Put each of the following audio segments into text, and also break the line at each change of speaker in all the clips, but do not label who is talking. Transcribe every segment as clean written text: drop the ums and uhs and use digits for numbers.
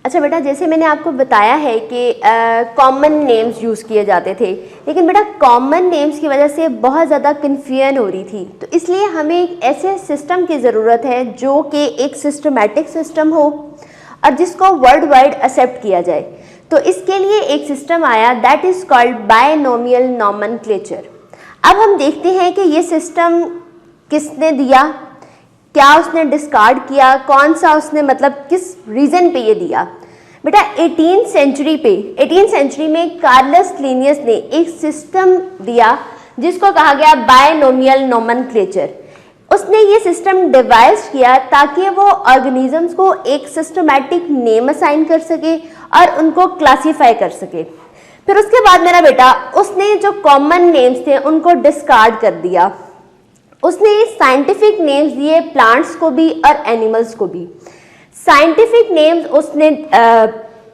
अच्छा बेटा, जैसे मैंने आपको बताया है कि कॉमन नेम्स यूज़ किए जाते थे, लेकिन बेटा कॉमन नेम्स की वजह से बहुत ज़्यादा कन्फ्यूजन हो रही थी। तो इसलिए हमें एक ऐसे सिस्टम की ज़रूरत है जो कि एक सिस्टमैटिक सिस्टम हो और जिसको वर्ल्ड वाइड एक्सेप्ट किया जाए। तो इसके लिए एक सिस्टम आया that is called binomial nomenclature. अब हम देखते हैं कि ये सिस्टम किसने दिया, क्या उसने डिस्कार्ड किया, कौन सा उसने मतलब किस रीज़न पे ये दिया। बेटा 18th सेंचुरी में कार्लस लिनियस ने एक सिस्टम दिया जिसको कहा गया बायनोमियल नॉमेनक्लेचर। उसने ये सिस्टम डिवाइस किया ताकि वो ऑर्गेनिजम्स को एक सिस्टमैटिक नेम असाइन कर सके और उनको क्लासीफाई कर सके। फिर उसके बाद मेरा बेटा उसने जो कॉमन नेम्स थे उनको डिस्कार्ड कर दिया। उसने साइंटिफिक नेम्स दिए प्लांट्स को भी और एनिमल्स को भी। साइंटिफिक नेम्स उसने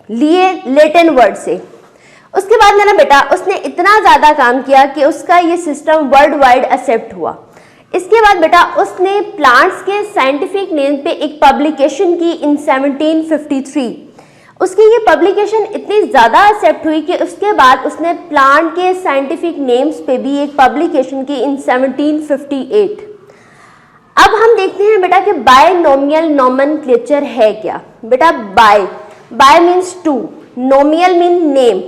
लिए लैटिन वर्ड से। उसके बाद मेरा बेटा उसने इतना ज़्यादा काम किया कि उसका ये सिस्टम वर्ल्ड वाइड एक्सेप्ट हुआ। इसके बाद बेटा उसने प्लांट्स के साइंटिफिक नेम पे एक पब्लिकेशन की इन 1753। उसकी ये पब्लिकेशन इतनी ज़्यादा एक्सेप्ट हुई कि उसके बाद उसने प्लांट के साइंटिफिक नेम्स पे भी एक पब्लिकेशन की इन 1758। अब हम देखते हैं बेटा कि बायनोमियल नॉमेनक्लेचर है क्या। बेटा bi means two, nomial mean name,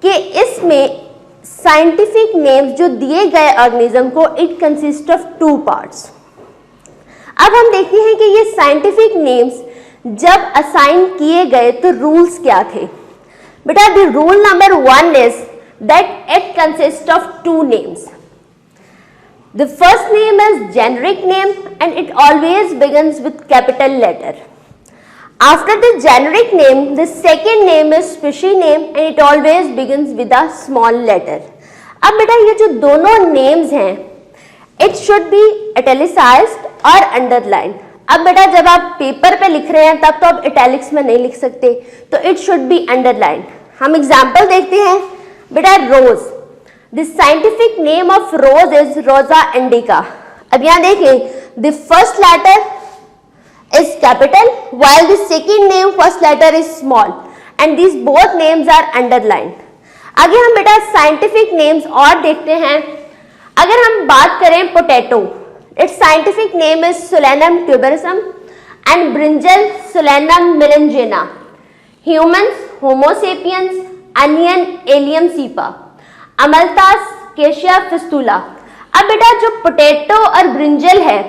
कि इसमें साइंटिफिक नेम्स जो दिए गए ऑर्गेनिज्म को it consist of two parts. अब हम देखते हैं कि ये साइंटिफिक नेम्स जब असाइन किए गए तो रूल्स क्या थे। बेटा the rule number 1 is that it consist of two names. The first name is generic name and it always begins with capital letter. After the generic name, the second name is species name and it always begins with a small letter. अब बेटा ये जो दोनों names हैं, it should be italicized और underlined. अब बेटा जब आप पेपर पे लिख रहे हैं तब तो आप italics में नहीं लिख सकते, तो it should be underlined. हम एग्जाम्पल देखते हैं। बेटा रोज, the scientific name of rose is Rosa indica. अब यहाँ देखें, the first letter is capital while the second name first letter is small and these both names are underlined. आगे हम बेटा साइंटिफिक नेम्स और देखते हैं। अगर हम बात करें potato, its scientific name is Solanum tuberosum and brinjal Solanum melangena. Humans Homo sapiens, onion Allium cepa, Amalthus Acacia fistula. अब बेटा जो पोटैटो और ब्रिंजल है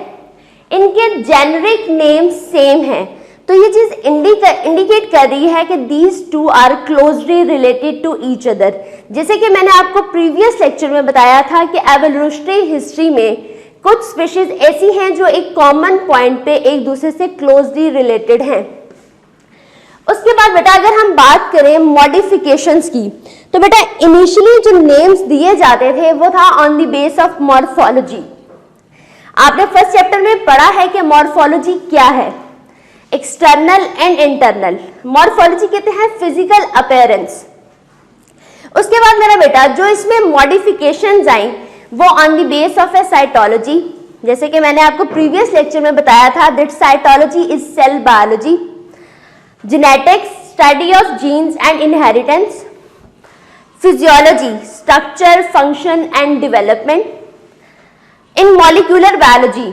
इनके जेनेरिक नेम सेम है, तो ये चीज इंडिकेट कर रही है कि these two are closely related to each other. जैसे कि मैंने आपको प्रीवियस लेक्चर में बताया था कि एवोल्यूशनरी हिस्ट्री में कुछ स्पीशीज ऐसी हैं जो एक कॉमन पॉइंट पे एक दूसरे से क्लोजली रिलेटेड हैं। उसके बाद बेटा अगर हम बात करें मॉडिफिकेशंस की, तो बेटा इनिशियली जो नेम्स दिए जाते थे वो था on the base of morphology. आपने फर्स्ट चैप्टर में पढ़ा है कि मॉर्फोलॉजी क्या है, एक्सटर्नल एंड इंटरनल। मॉर्फोलॉजी कहते हैं फिजिकल अपीयरेंस। उसके बाद मेरा बेटा जो इसमें मॉडिफिकेशंस आई वो on the base of a cytology. जैसे कि मैंने आपको प्रीवियस लेक्चर में बताया था that cytology is cell biology, genetics study of genes and inheritance, physiology structure function and development, in molecular biology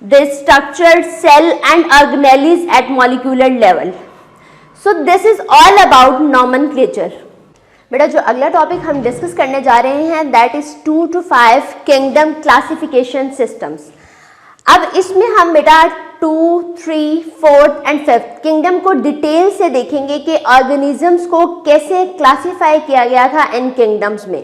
the structured cell and organelles at molecular level. So this is all about nomenclature. बेटा जो अगला topic हम discuss करने जा रहे हैं that is 2 to 5 kingdom classification systems. अब इसमें हम बेटा 2, 3, 4 एंड 5 किंगडम को डिटेल से देखेंगे कि ऑर्गेनिजम्स को कैसे क्लासीफाई किया गया था इन किंगडम्स में।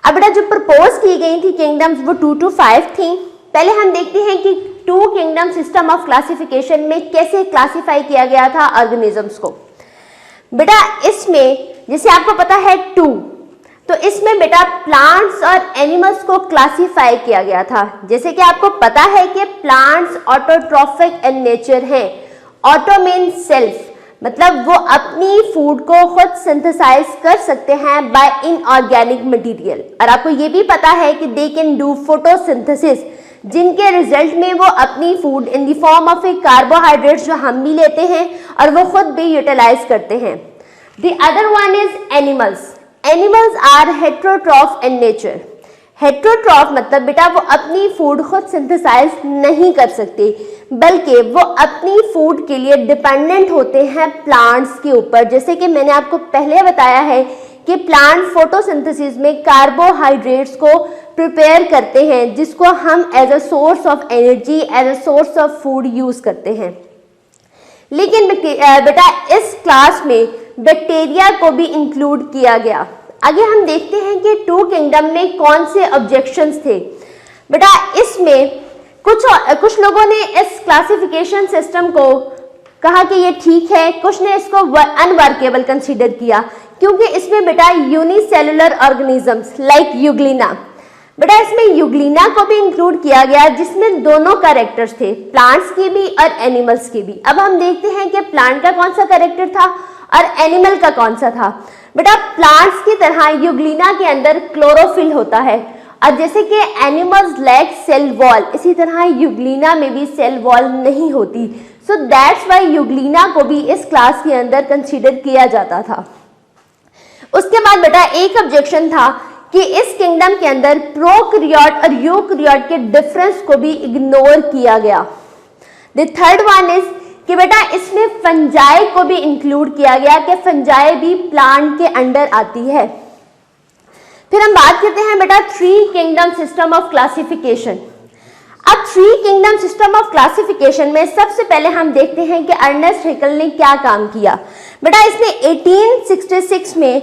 अब बेटा जो प्रपोज की गई थी किंगडम्स वो 2 to 5 थी। पहले हम देखते हैं कि 2 किंगडम सिस्टम ऑफ क्लासिफिकेशन में कैसे क्लासिफाई किया गया था ऑर्गेनिजम्स को। बेटा इसमें जैसे आपको पता है 2, तो इसमें बेटा प्लांट्स और एनिमल्स को क्लासिफाई किया गया था। जैसे कि आपको पता है कि प्लांट्स ऑटोट्रॉफिक इन नेचर हैं। ऑटो मीन सेल्फ, मतलब वो अपनी फूड को खुद सिंथेसाइज कर सकते हैं बाय इनऑर्गेनिक मटेरियल। और आपको ये भी पता है कि दे कैन डू फोटोसिंथेसिस, जिनके रिजल्ट में वो अपनी food in the form of A carbohydrates जो हम भी लेते हैं और वो खुद भी यूटिलाइज करते हैं। The other one is animals. Animals are heterotroph in nature. Heterotroph मतलब बेटा वो अपनी फूड खुद सिंथेसाइज नहीं कर सकते, बल्कि वो अपनी फूड के लिए डिपेंडेंट होते हैं प्लांट्स के ऊपर। जैसे कि मैंने आपको पहले बताया है कि प्लांट फोटोसिंथेसिस में कार्बोहाइड्रेट्स को प्रिपेयर करते हैं, जिसको हम as a source of energy, as a source of food use करते हैं। लेकिन बेटा इस क्लास में बैक्टीरिया को भी इंक्लूड किया गया। आगे हम देखते हैं कि टू किंगडम में कौन से ऑब्जेक्शंस थे। बेटा इसमें कुछ लोगों ने इस क्लासिफिकेशन सिस्टम को कहा कि ये ठीक है, कुछ ने इसको अनवर्केबल कंसीडर किया, क्योंकि इसमें बेटा यूनिसेलुलर ऑर्गेनिजम्स लाइक यूग्लिना, बेटा इसमें यूग्लिना को भी इंक्लूड किया गया, जिसमें दोनों कैरेक्टर्स थे, प्लांट्स के भी और एनिमल्स के भी। अब हम देखते हैं कि प्लांट का कौन सा कैरेक्टर था और एनिमल का कौन सा था। बेटा प्लांट्स की तरह यूग्लिना के अंदर क्लोरोफिल होता है, और जैसे कि एनिमल्स लैक सेल वॉल, इसी तरह यूग्लिना में भी सेल वॉल नहीं होती। सो दैट्स व्हाई यूग्लिना को भी इस क्लास के अंदर कंसीडर किया जाता था। उसके बाद बेटा एक ऑब्जेक्शन था कि इस किंगडम के अंदर प्रोकैरियोट और यूकैरियोट के डिफरेंस को भी इग्नोर किया गया। द थर्ड वन इज कि बेटा इसमें फंजाई को भी इंक्लूड किया गया, कि फंजाई भी प्लांट के अंडर आती है। फिर हम बात करते हैं बेटा three kingdom system of classification. अब three kingdom system of classification में सबसे पहले हम देखते हैं कि अर्नेस्ट हैकेल ने क्या काम किया। बेटा इसने 1866 में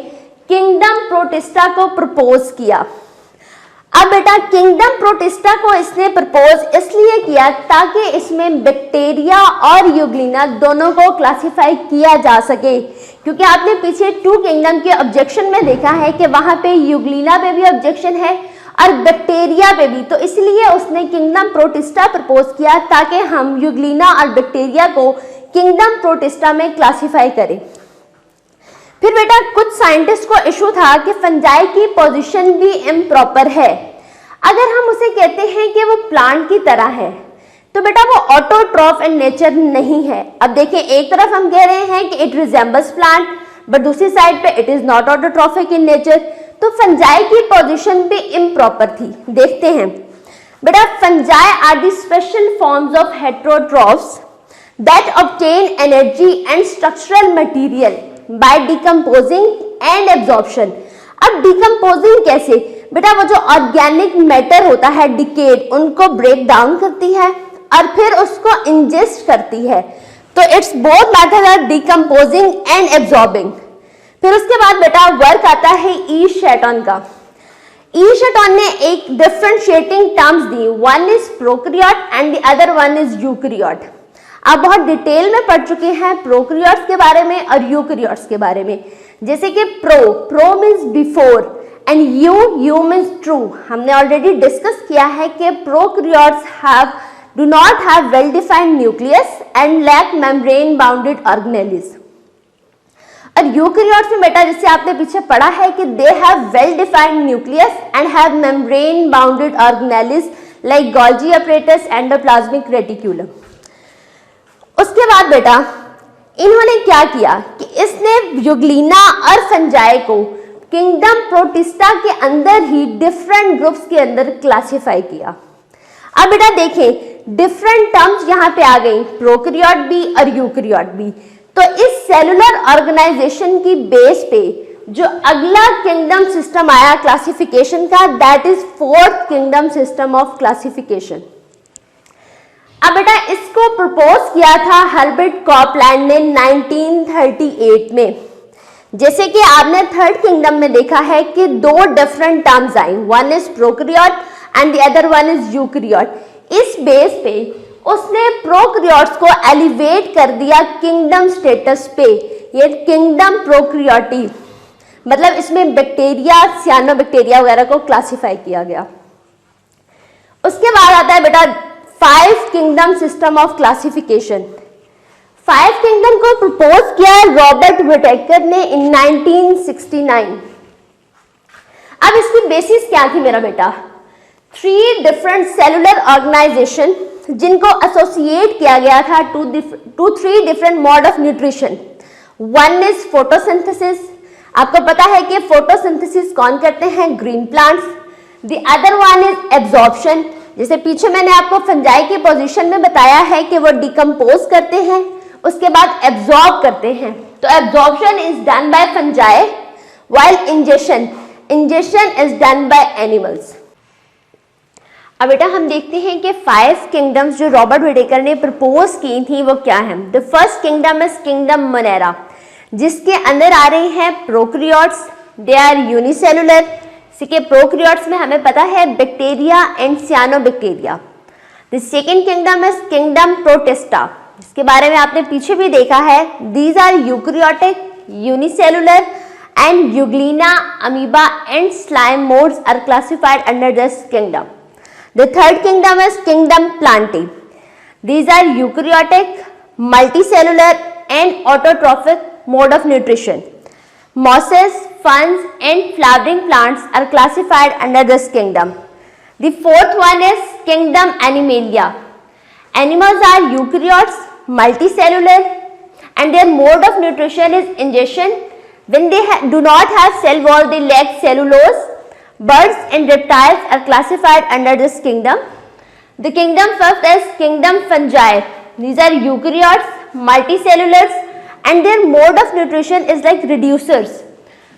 किंगडम प्रोटिस्टा को प्रपोज किया। अब बेटा किंगडम प्रोटिस्टा को इसने प्रपोज इसलिए किया ताकि इसमें बैक्टीरिया और यूग्लिना दोनों को क्लासिफाई किया जा सके, क्योंकि आपने पीछे टू किंगडम के ऑब्जेक्शन में देखा है कि वहां पे यूग्लिना पे भी ऑब्जेक्शन है और बैक्टीरिया पे भी, तो इसलिए उसने किंगडम प्रोटिस्टा प्रपोज किया ताकि हम यूग्लिना और बैक्टीरिया को किंगडम प्रोटिस्टा में क्लासिफाई करें। फिर बेटा कुछ साइंटिस्ट को इशू था कि फंजाई की पोजीशन भी इम्प्रॉपर है। अगर हम उसे कहते हैं कि वो प्लांट की तरह है, तो बेटा वो ऑटोट्रॉफ इन नेचर नहीं है। अब देखिए एक तरफ हम कह रहे हैं कि इट रिजेंबल्स प्लांट, बट दूसरी साइड पे it is not autotrophic in nature, तो फंजाई की पोजीशन भी इम्प्रॉपर थी। देखते हैं बेटा fungi are the special forms of heterotrophs that obtain energy and structural material by decomposing and absorption. अब डिकम्पोजिंग कैसे? बेटा वो जो ऑर्गेनिक मैटर होता है डिकेड, उनको ब्रेक डाउन करती है और फिर उसको इंजेस्ट करती है। तो it's both method are decomposing and absorbing. फिर उसके बाद बेटा वर्क आता है ई शेटन का। ई शेटन ने एक differentiating terms the, one is prokaryote and the other one is eukaryote. आप बहुत डिटेल में पढ़ चुके हैं प्रोकैरियोट्स के बारे में और यूकैरियोट्स के बारे में। जैसे कि pro means before and you means true. हमने ऑलरेडी डिस्कस किया है कि prokaryotes do not have well defined nucleus and lack membrane bounded organelles। और यूकैरियोट्स में बेटा जिससे आपने पीछे पढ़ा है कि they have well defined nucleus and have membrane bounded organelles like Golgi apparatus, endoplasmic reticulum। उसके बाद बेटा इन्होंने क्या किया कि इसने यूग्लिना और फंजाई को किंगडम प्रोटिस्टा के अंदर ही डिफरेंट ग्रुप्स के अंदर क्लासिफाई किया। अब बेटा देखें डिफरेंट टर्म्स यहाँ पे आ गई, प्रोकैरियोट भी और यूकैरियोट भी। तो इस सेलुलर ऑर्गेनाइजेशन की बेस पे जो अगला किंगडम सिस्टम आया क्लासिफिकेशन का, that is fourth kingdom system of classification. अब बेटा इसको प्रपोज किया था हर्बर्ट कॉपलैंड ने 1938 में। जैसे कि आपने थर्ड किंगडम में देखा है कि दो different terms I, one is prokaryote and the other one is eukaryote. इस बेस पे उसने प्रोकैरियोट्स को एलिवेट कर दिया किंगडम स्टेटस पे, ये किंगडम प्रोकैरियोटी, मतलब इसमें बैक्टीरिया, सियानोबैक्टीरिया वगैरह को क्लासिफाई किया गया। उसके बाद आता है बेटा five kingdom system of classification. Five kingdom को प्रपोज किया रॉबर्ट विटेकर ने इन 1969। अब इसकी बेसिस क्या थी मेरा बेटा? 3 डिफरेंट सेलुलर ऑर्गेनाइजेशन जिनको एसोसिएट किया गया था to 3 different mode of nutrition. One is photosynthesis, आपको पता है कि फोटोसिंथेसिस कौन करते हैं? Green plants. The other one is absorption, जैसे पीछे मैंने आपको फंजाई की पोजीशन में बताया है कि वो डिकम्पोज करते हैं, उसके बाद एब्जॉर्ब करते हैं। तो absorption is done by fungi, while ingestion is done by animals. अब बेटा हम देखते हैं कि 5 किंगडम्स जो रॉबर्ट व्हिटेकर ने प्रपोज की थी वो क्या है। The first kingdom is kingdom Monera, जिसके अंदर आ रहे हैं प्रोकैरियोट्स, दे आर यूनिसेलुलर। इसके प्रोकैरियोट्स में हमें पता है bacteria and cyanobacteria. The second kingdom is kingdom Protista, इसके बारे में आपने पीछे भी देखा है। These are eukaryotic, unicellular and Euglena, Amoeba and slime moulds are classified under this kingdom. The third kingdom is kingdom Plantae. These are eukaryotic, multicellular and autotrophic mode of nutrition. Mosses, ferns and flowering plants are classified under this kingdom. The fourth one is kingdom Animalia. Animals are eukaryotes, multicellular and their mode of nutrition is ingestion. When they do not have cell wall, they lack cellulose. Birds and reptiles are classified under this kingdom. The kingdom fifth is kingdom Fungi. These are eukaryotes, multicellulars and their mode of nutrition is like reducers.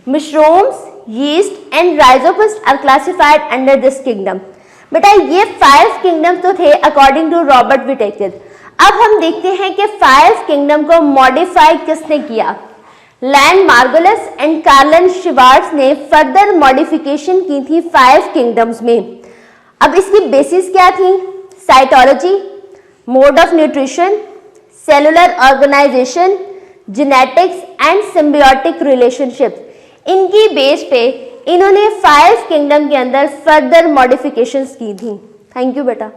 Mushrooms, yeast and rhizopods are classified under this kingdom. बेटा ये 5 kingdoms तो थे according to Robert Whittaker. अब हम देखते हैं कि 5 kingdom को मॉडिफाई किसने किया। लैंड मार्गोलिस एंड कार्लन शिवार्ट्स ने फर्दर मॉडिफिकेशन की थी 5 किंगडम्स में। अब इसकी बेसिस क्या थी? Cytology, mode of nutrition, cellular organisation, genetics and symbiotic relationship. इनकी बेस पे इन्होंने 5 किंगडम के अंदर फर्दर मॉडिफिकेशंस की थी। थैंक यू बेटा।